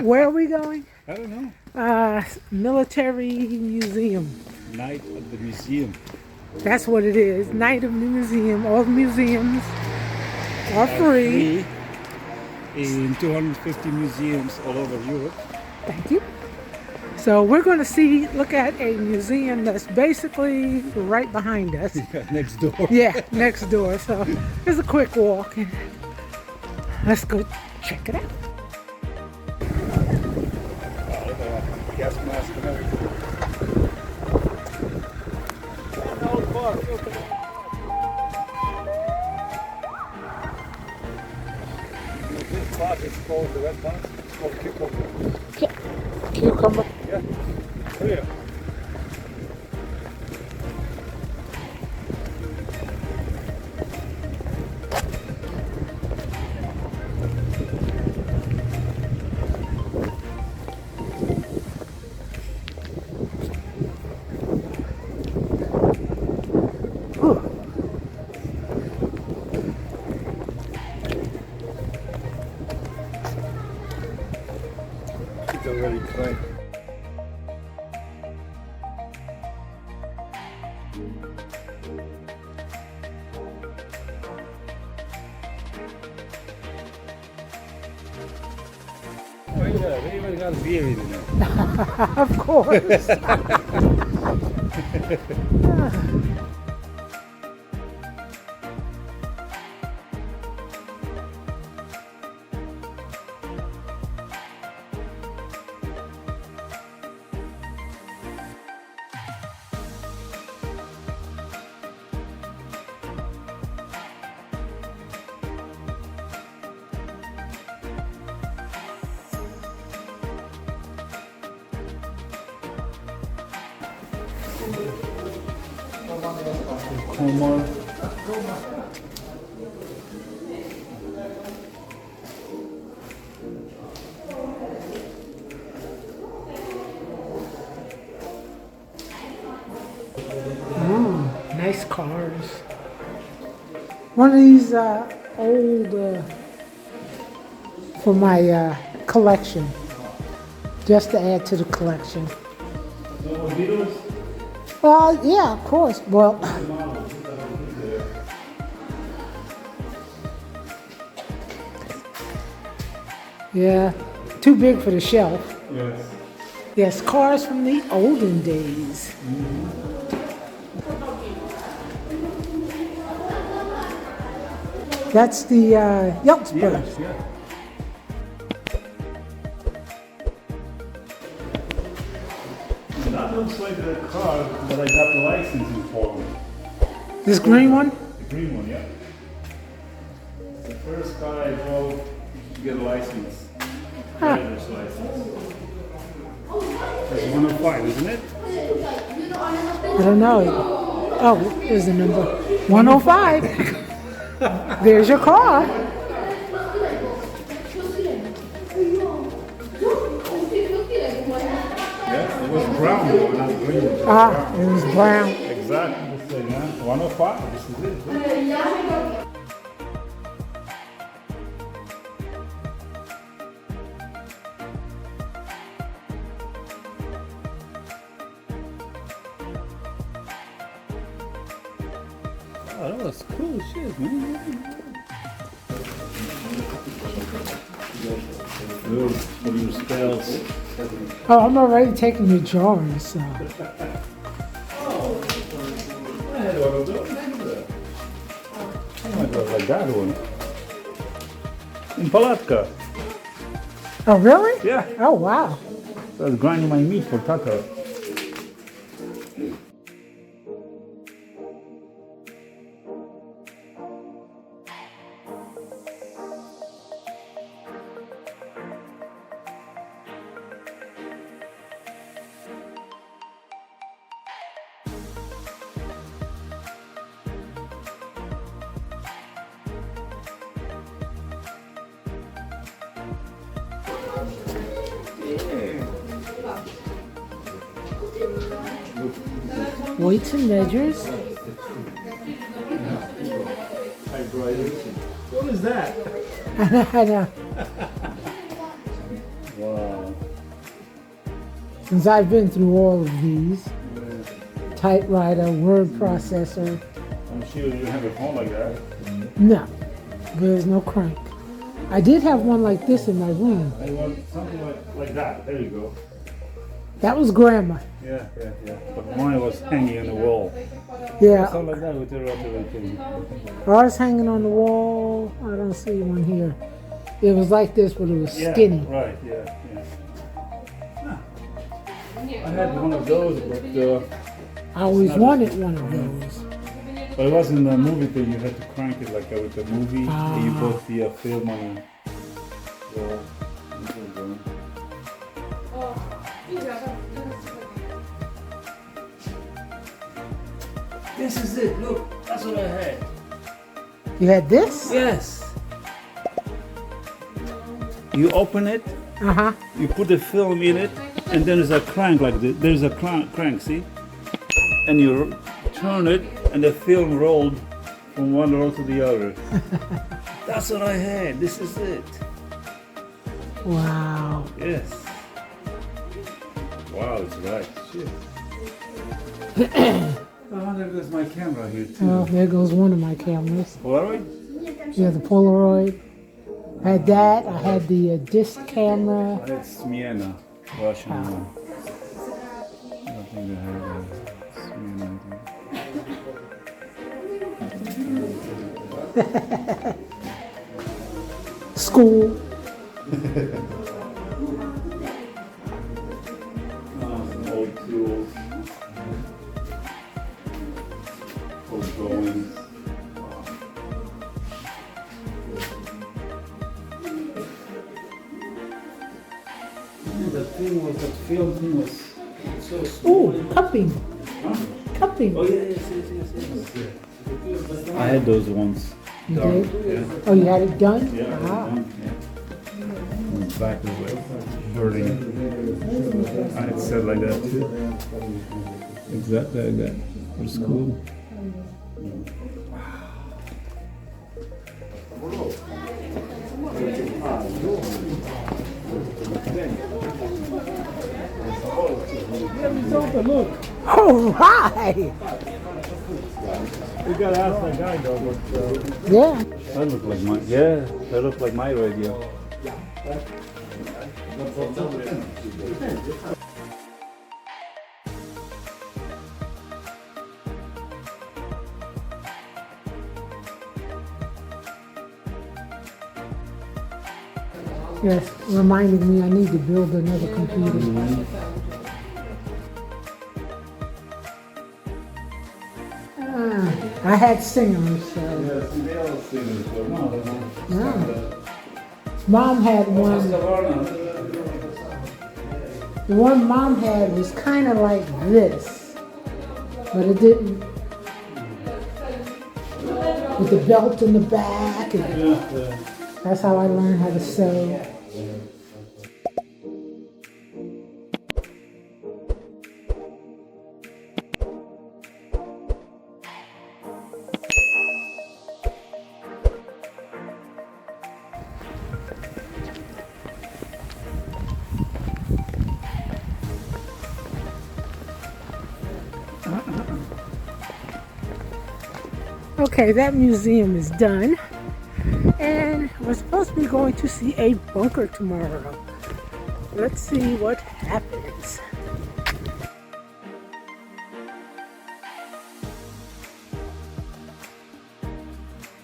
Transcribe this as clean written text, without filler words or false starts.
Where are we going? I don't know. Military museum. Night at the museum. That's what it is. Night of the museum. All the museums are free. In 250 museums all over Europe. Thank you. So we're going to look at a museum that's basically right behind us. Yeah, next door. Yeah, next door. So it's a quick walk. And let's go check it out. Gas mask and everything. This part is called the red part. It's called cucumber. Cucumber. Yeah. Oh yeah. It's already crying. Oh yeah, they even got beer in there. Of course. Coma. Nice cars. One of these old for my collection, just to add to the collection. Yeah, of course. Well, yeah, too big for the shelf. Yes. Yes, cars from the olden days. That's the Yeltsburg. Yes, yeah. That looks like the car that I got the licensing for. This green one? The green one, yeah. The first car I drove to get a license. Driver's license. That's 105, isn't it? I don't know. Oh, there's the number. 105. There's your car. Yeah, it was brown though, not green. It was brown. Exactly the same, yeah. 105, this is it. Huh? Oh, that was cool shit, man. For your spells. Oh, I'm already taking your drawings, so. I had one of those. Oh my god, like that one. In Palatka. Oh, really? Yeah. Oh, wow. I was grinding my meat for taco. Weights and measures. What is that? I know. Wow. Since I've been through all of these, typewriter, word processor, I'm sure you have a phone like that. no, there's no crank. I did have one like this in my room. I want something like that. There you go. That was grandma. Yeah. But mine was hanging on the wall. Yeah, Something like that with the rotary thing. ours hanging on the wall. I don't see one here. It was like this, but it was skinny. Right, yeah. I had one of those, but I always wanted one of those. it wasn't a movie thing. You had to crank it like with a movie. And you put the film on the wall. This is it. Look, that's what I had. You had this? Yes. You open it, Uh-huh. you put the film in it, and then there's a crank like this. There's a crank, see? And you turn it, and the film rolled from one roll to the other. That's what I had. This is it. Wow. Yes. Wow, it's right. Shit. I wonder if there's my camera here too. Well, there goes one of my cameras. Polaroid? Yeah, the Polaroid. I had that. I had the disc camera. That's Smyrna, Russian one. I think they have Smyrna. School. Some old tools. Old drawings. That film thing was so small. Ooh, cupping. Huh? Cupping. Oh, yes. I had those ones. You Dark, did? yeah. Oh, you had it done? Yeah, Wow. Back away, burning. I had said like that too. Exactly like that. It was cool. Look, All right. we gotta ask that guy though. But, Yeah. that looked like my that looked like my radio. Yes, reminded me I need to build another computer. I had singers, so. They all sing this, but no, Yeah. Mom had one. The one Mom had was kind of like this, but it didn't. With the belt in the back, and that's how I learned how to sew. Okay, that museum is done, and we're supposed to be going to see a bunker tomorrow. Let's see what happens.